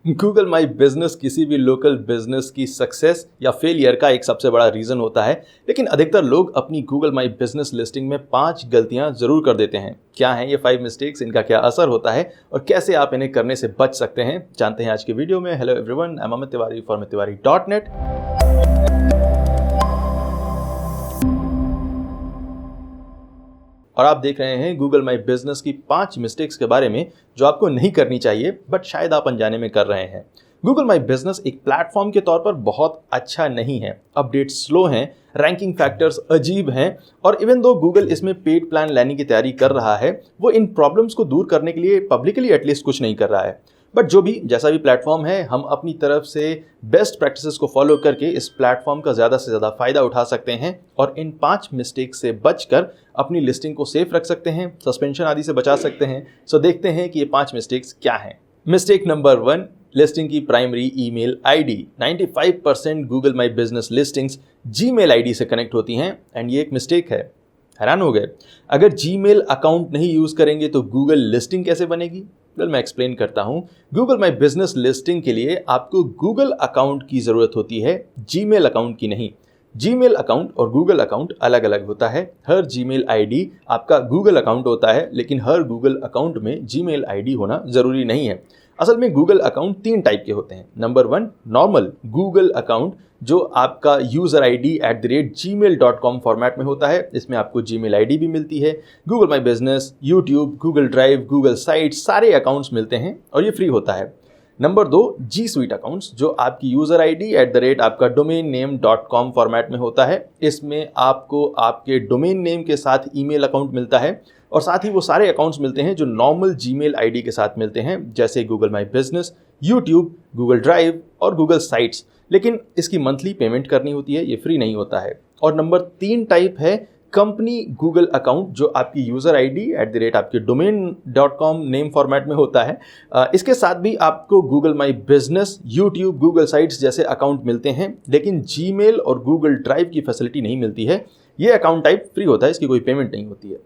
Google my business किसी भी local business की सक्सेस या फेलियर का एक सबसे बड़ा रीजन होता है, लेकिन अधिकतर लोग अपनी गूगल माई बिजनेस लिस्टिंग में 5 गलतियां जरूर कर देते हैं। क्या हैं ये 5 मिस्टेक्स, इनका क्या असर होता है और कैसे आप इन्हें करने से बच सकते हैं, जानते हैं आज के वीडियो में। Hello everyone, I am Amit Tiwari for amittiwari.net। और आप देख रहे हैं गूगल माई बिजनेस की 5 मिस्टेक्स के बारे में जो आपको नहीं करनी चाहिए बट शायद आप अनजाने में कर रहे हैं। गूगल माई बिजनेस एक प्लेटफॉर्म के तौर पर बहुत अच्छा नहीं है, अपडेट स्लो हैं, रैंकिंग फैक्टर्स अजीब हैं और इवन दो गूगल इसमें पेड प्लान लाने की तैयारी कर रहा है, वो इन प्रॉब्लम्स को दूर करने के लिए पब्लिकली एटलीस्ट कुछ नहीं कर रहा है। बट जो भी जैसा भी प्लेटफॉर्म है, हम अपनी तरफ से बेस्ट प्रैक्टिसेस को फॉलो करके इस प्लेटफॉर्म का ज़्यादा से ज़्यादा फायदा उठा सकते हैं और इन 5 मिस्टेक से बचकर अपनी लिस्टिंग को सेफ रख सकते हैं, सस्पेंशन आदि से बचा सकते हैं। सो देखते हैं कि ये 5 मिस्टेक्स क्या हैं। मिस्टेक नंबर 1, लिस्टिंग की primary email ID. 95% Google my business listings Gmail ID से कनेक्ट होती हैं एंड ये एक मिस्टेक है। हैरान हो गए? अगर जीमेल अकाउंट नहीं यूज़ करेंगे तो गूगल लिस्टिंग कैसे बनेगी? मैं एक्सप्लेन करता हूं। गूगल माई बिजनेस लिस्टिंग के लिए आपको गूगल अकाउंट की ज़रूरत होती है, जीमेल अकाउंट की नहीं। जीमेल अकाउंट और गूगल अकाउंट अलग अलग होता है। हर जीमेल आईडी आपका गूगल अकाउंट होता है, लेकिन हर गूगल अकाउंट में जीमेल आईडी होना ज़रूरी नहीं है। असल में गूगल अकाउंट 3 टाइप के होते हैं। नंबर 1, नॉर्मल गूगल अकाउंट, जो आपका यूज़र ID @gmail.com फॉर्मेट में होता है। इसमें आपको जीमेल आईडी भी मिलती है। Google my business, YouTube, Google drive, Google sites, सारे अकाउंट्स मिलते हैं और ये फ्री होता है। नंबर 2, G Suite अकाउंट्स, जो आपकी यूज़र ID आपका domain-name.com फॉर्मेट में होता है। इसमें आपको आपके डोमेन नेम के साथ ईमेल अकाउंट मिलता है और साथ ही वो सारे अकाउंट्स मिलते हैं जो नॉर्मल जीमेल आईडी के साथ मिलते हैं, जैसे Google my business, YouTube, Google drive और गूगल साइट्स। लेकिन इसकी मंथली पेमेंट करनी होती है, ये फ्री नहीं होता है। और नंबर 3 टाइप है कंपनी गूगल अकाउंट, जो आपकी यूज़र ID आपके domain.com नेम फॉर्मेट में होता है। इसके साथ भी आपको Google my business, YouTube, Google sites जैसे अकाउंट मिलते हैं, लेकिन जीमेल और गूगल ड्राइव की फैसिलिटी नहीं मिलती है। ये अकाउंट टाइप फ्री होता है, इसकी कोई पेमेंट नहीं होती है।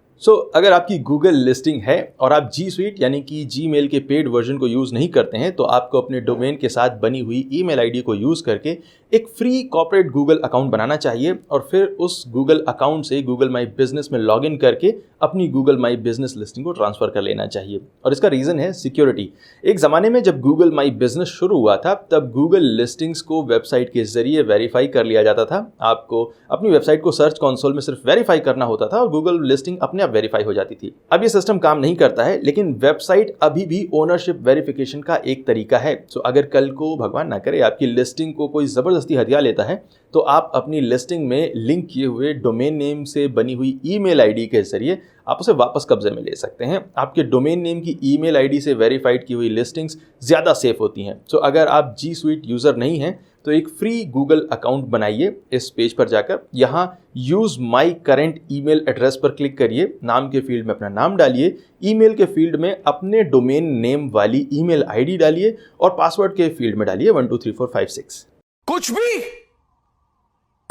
अगर आपकी गूगल लिस्टिंग है और आप G Suite यानी कि जीमेल के पेड वर्जन को यूज़ नहीं करते हैं, तो आपको अपने डोमेन के साथ बनी हुई ईमेल आईडी को यूज़ करके एक फ्री कॉर्पोरेट गूगल अकाउंट बनाना चाहिए और फिर उस गूगल अकाउंट से गूगल माई बिजनेस में लॉगिन करके अपनी गूगल माई बिजनेस लिस्टिंग को ट्रांसफ़र कर लेना चाहिए। और इसका रीज़न है सिक्योरिटी। एक ज़माने में जब गूगल माई बिजनेस शुरू हुआ था, तब गूगल लिस्टिंग्स को वेबसाइट के ज़रिए वेरीफाई कर लिया जाता था। आपको अपनी वेबसाइट को सर्च कंसोल में सिर्फ वेरीफाई करना होता था और गूगल लिस्टिंग अपने आप वेरीफाई हो जाती थी। अब ये सिस्टम काम नहीं करता है, लेकिन वेबसाइट अभी भी ओनरशिप वेरिफिकेशन का एक तरीका है। अगर कल को भगवान ना करे आपकी लिस्टिंग को कोई ज़बरदस्ती हथिया लेता है, तो आप अपनी लिस्टिंग में लिंक किए हुए डोमेन नेम से बनी हुई ईमेल आईडी के जरिए आप उसे वापस कब्जे में ले सकते हैं। आपके डोमेन नेम की ईमेल आईडी से वेरीफाइड की हुई लिस्टिंग्स ज़्यादा सेफ होती हैं। अगर आप G Suite यूज़र नहीं हैं तो एक फ्री गूगल अकाउंट बनाइए। इस पेज पर जाकर यहाँ use my current email address पर क्लिक करिए, नाम के फील्ड में अपना नाम डालिए, ईमेल के फील्ड में अपने डोमेन नेम वाली ईमेल आईडी डालिए और पासवर्ड के फील्ड में डालिए 123456।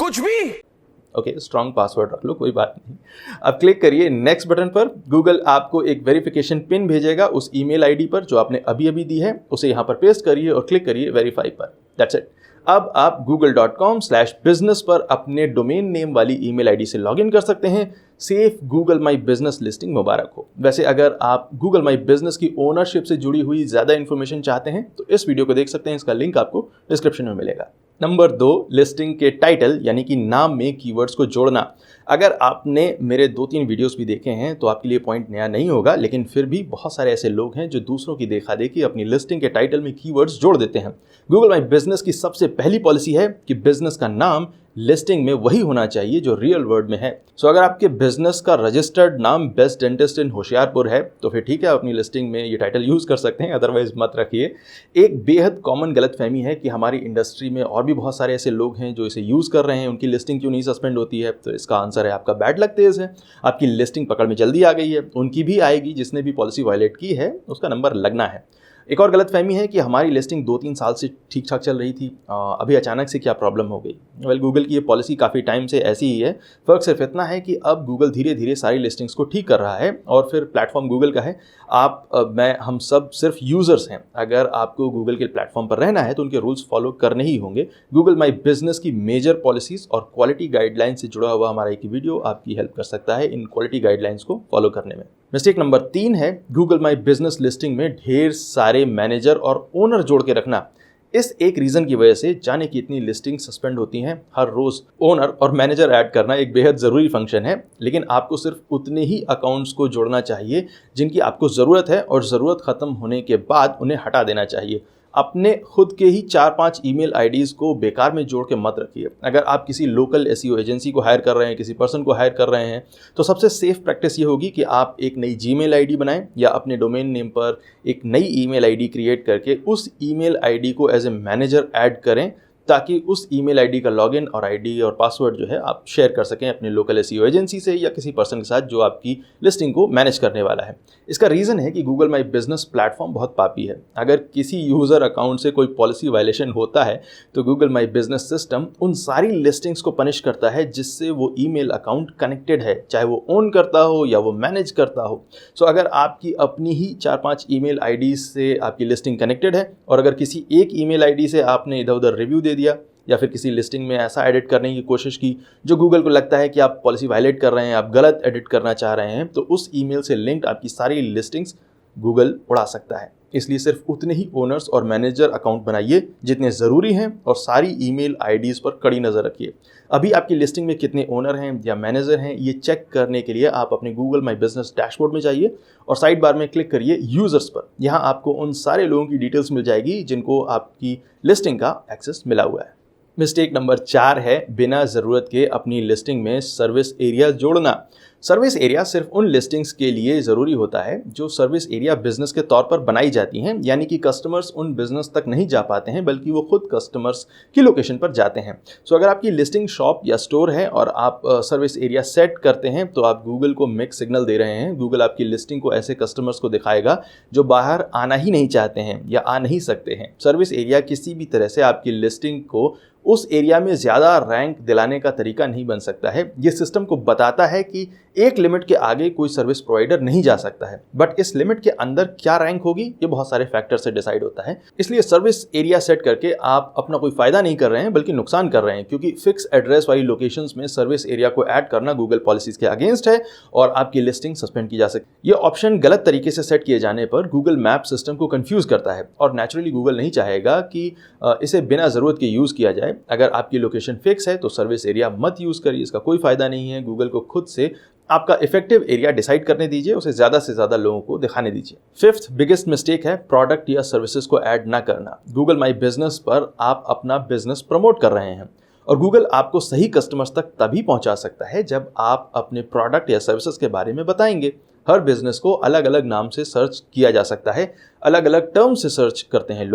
कुछ भी ओके, स्ट्रॉन्ग पासवर्ड रख लो, कोई बात नहीं। अब क्लिक करिए नेक्स्ट बटन पर। गूगल आपको एक वेरिफिकेशन पिन भेजेगा उस ईमेल आईडी पर जो आपने अभी अभी दी है, उसे यहाँ पर पेस्ट करिए और क्लिक करिए वेरीफाई पर। That's it. अब आप google.com/business पर अपने डोमेन नेम वाली ईमेल आईडी से लॉगिन कर सकते हैं। Safe Google my business listing मुबारक हो। वैसे अगर आप गूगल माई बिजनेस की ओनरशिप से जुड़ी हुई ज़्यादा इन्फॉर्मेशन चाहते हैं तो इस वीडियो को देख सकते हैं, इसका लिंक आपको डिस्क्रिप्शन में मिलेगा। नंबर 2, लिस्टिंग के टाइटल यानी कि नाम में कीवर्ड्स को जोड़ना। अगर आपने मेरे 2-3 वीडियोस भी देखे हैं तो आपके लिए पॉइंट नया नहीं होगा, लेकिन फिर भी बहुत सारे ऐसे लोग हैं जो दूसरों की देखा देखी अपनी लिस्टिंग के टाइटल में कीवर्ड्स जोड़ देते हैं। गूगल माई बिजनेस की सबसे पहली पॉलिसी है कि बिजनेस का नाम लिस्टिंग में वही होना चाहिए जो रियल वर्ड में है। अगर आपके बिजनेस का रजिस्टर्ड नाम बेस्ट डेंटिस्ट इन होशियारपुर है तो फिर ठीक है, अपनी लिस्टिंग में ये टाइटल यूज़ कर सकते हैं, अदरवाइज मत रखिए। एक बेहद कॉमन गलतफहमी है कि हमारी इंडस्ट्री में और भी बहुत सारे ऐसे लोग हैं जो इसे यूज़ कर रहे हैं, उनकी लिस्टिंग क्यों नहीं सस्पेंड होती है? तो इसका आंसर है आपका बैड लक तेज़ है। आपकी लिस्टिंग पकड़ में जल्दी आ गई है, उनकी भी आएगी। जिसने भी पॉलिसी वायलेट की है उसका नंबर लगना है। एक और गलतफहमी है कि हमारी लिस्टिंग 2-3 साल से ठीक ठाक चल रही थी, अभी अचानक से क्या प्रॉब्लम हो गई। गूगल की ये पॉलिसी काफ़ी टाइम से ऐसी ही है। फ़र्क सिर्फ इतना है कि अब गूगल धीरे धीरे सारी लिस्टिंग्स को ठीक कर रहा है और फिर प्लेटफॉर्म गूगल का है। हम सब सिर्फ यूज़र्स हैं। अगर आपको गूगल के प्लेटफॉर्म पर रहना है तो उनके रूल्स फॉलो करने ही होंगे। गूगल माई बिजनेस की मेजर पॉलिसीज़ और क्वालिटी गाइडलाइन से जुड़ा हुआ हमारा एक वीडियो आपकी हेल्प कर सकता है इन क्वालिटी गाइडलाइंस को फॉलो करने में। मिस्टेक नंबर 3 है गूगल माई बिजनेस लिस्टिंग में ढेर सारे मैनेजर और ओनर जोड़ के रखना। इस एक रीज़न की वजह से जाने की इतनी लिस्टिंग सस्पेंड होती हैं। हर रोज़ ओनर और मैनेजर ऐड करना एक बेहद ज़रूरी फंक्शन है, लेकिन आपको सिर्फ उतने ही अकाउंट्स को जोड़ना चाहिए जिनकी आपको ज़रूरत है और ज़रूरत ख़त्म होने के बाद उन्हें हटा देना चाहिए। अपने खुद के ही 4-5 ईमेल आईडीज़ को बेकार में जोड़ के मत रखिए। अगर आप किसी लोकल एसईओ एजेंसी को हायर कर रहे हैं, किसी पर्सन को हायर कर रहे हैं, तो सबसे सेफ प्रैक्टिस ये होगी कि आप एक नई जीमेल आईडी बनाएं या अपने डोमेन नेम पर एक नई ईमेल आईडी क्रिएट करके उस ईमेल आईडी को एज ए मैनेजर ऐड करें, ताकि उस ईमेल आईडी का लॉगिन और आईडी और पासवर्ड जो है आप शेयर कर सकें अपने लोकल एसईओ एजेंसी से या किसी पर्सन के साथ जो आपकी लिस्टिंग को मैनेज करने वाला है। इसका रीज़न है कि गूगल माई बिजनेस प्लेटफॉर्म बहुत पापी है। अगर किसी यूज़र अकाउंट से कोई पॉलिसी वायलेशन होता है तो गूगल माई बिजनेस सिस्टम उन सारी लिस्टिंग्स को पनिश करता है जिससे वो ईमेल अकाउंट कनेक्टेड है, चाहे वो ओन करता हो या वो मैनेज करता हो। सो अगर आपकी अपनी ही 4-5 ईमेल आईडी से आपकी लिस्टिंग कनेक्टेड है और अगर किसी एक ईमेल आईडी से आपने इधर उधर रिव्यू दे दिया या फिर किसी लिस्टिंग में ऐसा एडिट करने की कोशिश की जो गूगल को लगता है कि आप पॉलिसी वायलेट कर रहे हैं, आप गलत एडिट करना चाह रहे हैं, तो उस ईमेल से लिंक्ड आपकी सारी लिस्टिंग्स गूगल उड़ा सकता है। इसलिए सिर्फ उतने ही ओनर्स और मैनेजर अकाउंट बनाइए जितने ज़रूरी हैं और सारी ईमेल आईडीज़ पर कड़ी नज़र रखिए। अभी आपकी लिस्टिंग में कितने ओनर हैं या मैनेजर हैं, ये चेक करने के लिए आप अपने गूगल माई बिजनेस डैशबोर्ड में जाइए और साइड बार में क्लिक करिए यूज़र्स पर। यहाँ आपको उन सारे लोगों की डिटेल्स मिल जाएगी जिनको आपकी लिस्टिंग का एक्सेस मिला हुआ है। मिस्टेक नंबर 4 है बिना ज़रूरत के अपनी लिस्टिंग में सर्विस एरिया जोड़ना। सर्विस एरिया सिर्फ उन लिस्टिंग्स के लिए ज़रूरी होता है जो सर्विस एरिया बिजनेस के तौर पर बनाई जाती हैं, यानी कि कस्टमर्स उन बिजनेस तक नहीं जा पाते हैं बल्कि वो खुद कस्टमर्स की लोकेशन पर जाते हैं। सो अगर आपकी लिस्टिंग शॉप या स्टोर है और आप सर्विस एरिया सेट करते हैं तो आप गूगल को मिक्स सिग्नल दे रहे हैं। गूगल आपकी लिस्टिंग को ऐसे कस्टमर्स को दिखाएगा जो बाहर आना ही नहीं चाहते हैं या आ नहीं सकते हैं। सर्विस एरिया किसी भी तरह से आपकी लिस्टिंग को उस एरिया में ज़्यादा रैंक दिलाने का तरीका नहीं बन सकता है। ये सिस्टम को बताता है कि एक लिमिट के आगे कोई सर्विस प्रोवाइडर नहीं जा सकता है, बट इस लिमिट के अंदर क्या रैंक होगी ये बहुत सारे फैक्टर से डिसाइड होता है। इसलिए सर्विस एरिया सेट करके आप अपना कोई फ़ायदा नहीं कर रहे हैं बल्कि नुकसान कर रहे हैं, क्योंकि फिक्स एड्रेस वाली लोकेशंस में सर्विस एरिया को ऐड करना गूगल पॉलिसीज़ के अगेंस्ट है और आपकी लिस्टिंग सस्पेंड की जा सकती है। ये ऑप्शन गलत तरीके से सेट किए जाने पर गूगल मैप सिस्टम को कन्फ्यूज़ करता है और नेचुरली गूगल नहीं चाहेगा कि इसे बिना ज़रूरत के यूज़ किया जाए। अगर आपकी लोकेशन फिक्स है तो सर्विस एरिया मत यूज़ करिए, इसका कोई फ़ायदा नहीं है। गूगल को खुद से आपका इफेक्टिव एरिया डिसाइड करने दीजिए, उसे ज़्यादा से ज़्यादा लोगों को दिखाने दीजिए। 5th बिगेस्ट मिस्टेक है प्रोडक्ट या सर्विसेज को ऐड ना करना। गूगल माई बिजनेस पर आप अपना बिजनेस प्रमोट कर रहे हैं और गूगल आपको सही कस्टमर्स तक तभी पहुंचा सकता है जब आप अपने प्रोडक्ट या सर्विसेज के बारे में बताएंगे। हर बिजनेस को अलग अलग नाम से सर्च किया जा सकता है, अलग अलग टर्म से सर्च करते हैं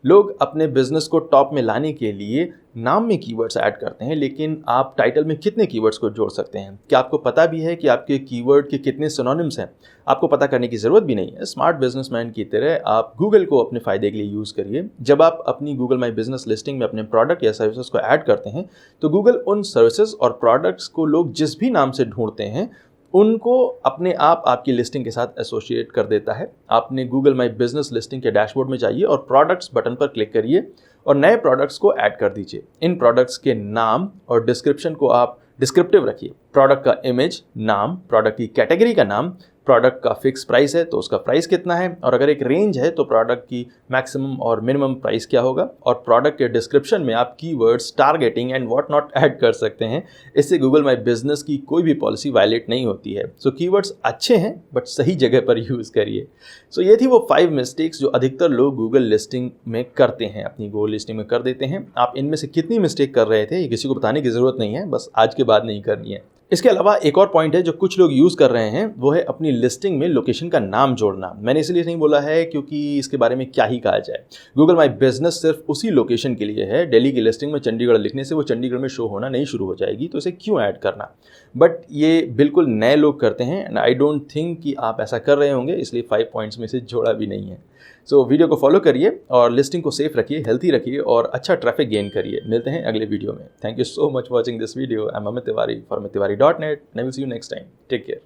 लोग अपने बिजनेस को टॉप में लाने के लिए नाम में कीवर्ड्स ऐड करते हैं, लेकिन आप टाइटल में कितने कीवर्ड्स को जोड़ सकते हैं? क्या आपको पता भी है कि आपके कीवर्ड के कितने सिनोनिम्स हैं? आपको पता करने की ज़रूरत भी नहीं है। स्मार्ट बिजनेसमैन की तरह आप गूगल को अपने फ़ायदे के लिए यूज़ करिए। जब आप अपनी गूगल माई बिजनेस लिस्टिंग में अपने प्रोडक्ट या सर्विसेज को ऐड करते हैं तो गूगल उन सर्विसेज और प्रोडक्ट्स को लोग जिस भी नाम से ढूंढते हैं उनको अपने आप आपकी लिस्टिंग के साथ एसोसिएट कर देता है। आपने गूगल माई बिजनेस लिस्टिंग के डैशबोर्ड में जाइए और प्रोडक्ट्स बटन पर क्लिक करिए और नए प्रोडक्ट्स को ऐड कर दीजिए। इन प्रोडक्ट्स के नाम और डिस्क्रिप्शन को आप डिस्क्रिप्टिव रखिए। प्रोडक्ट का इमेज, नाम, प्रोडक्ट की कैटेगरी का नाम, प्रोडक्ट का फिक्स प्राइस है तो उसका प्राइस कितना है, और अगर एक रेंज है तो प्रोडक्ट की मैक्सिमम और मिनिमम प्राइस क्या होगा, और प्रोडक्ट के डिस्क्रिप्शन में आप keywords, targeting and what not add कर सकते हैं। इससे गूगल माई बिजनेस की कोई भी पॉलिसी वायलेट नहीं होती है। सो कीवर्ड्स अच्छे हैं बट सही जगह पर यूज़ करिए। सो ये थी वो 5 मिस्टेक्स जो अधिकतर लोग गूगल लिस्टिंग में करते हैं, अपनी गूगल लिस्टिंग में कर देते हैं। आप इनमें से कितनी मिस्टेक कर रहे थे ये किसी को बताने की ज़रूरत नहीं है, बस आज के बाद नहीं करनी है। इसके अलावा एक और पॉइंट है जो कुछ लोग यूज़ कर रहे हैं, वो है अपनी लिस्टिंग में लोकेशन का नाम जोड़ना। मैंने इसलिए नहीं बोला है क्योंकि इसके बारे में क्या ही कहा जाए। गूगल माई बिजनेस सिर्फ उसी लोकेशन के लिए है। दिल्ली की लिस्टिंग में चंडीगढ़ लिखने से वो चंडीगढ़ में शो होना नहीं शुरू हो जाएगी, तो इसे क्यों ऐड करना। बट ये बिल्कुल नए लोग करते हैं एंड आई डोंट थिंक कि आप ऐसा कर रहे होंगे, इसलिए 5 पॉइंट्स में से जोड़ा भी नहीं है। सो वीडियो को फॉलो करिए और लिस्टिंग को सेफ रखिए, हेल्थी रखिए और अच्छा ट्रैफिक गेन करिए। मिलते हैं अगले वीडियो में। Thank you so much watching this video. I am Amit Tiwari for amittiwari.net and I will see you next time. Take care.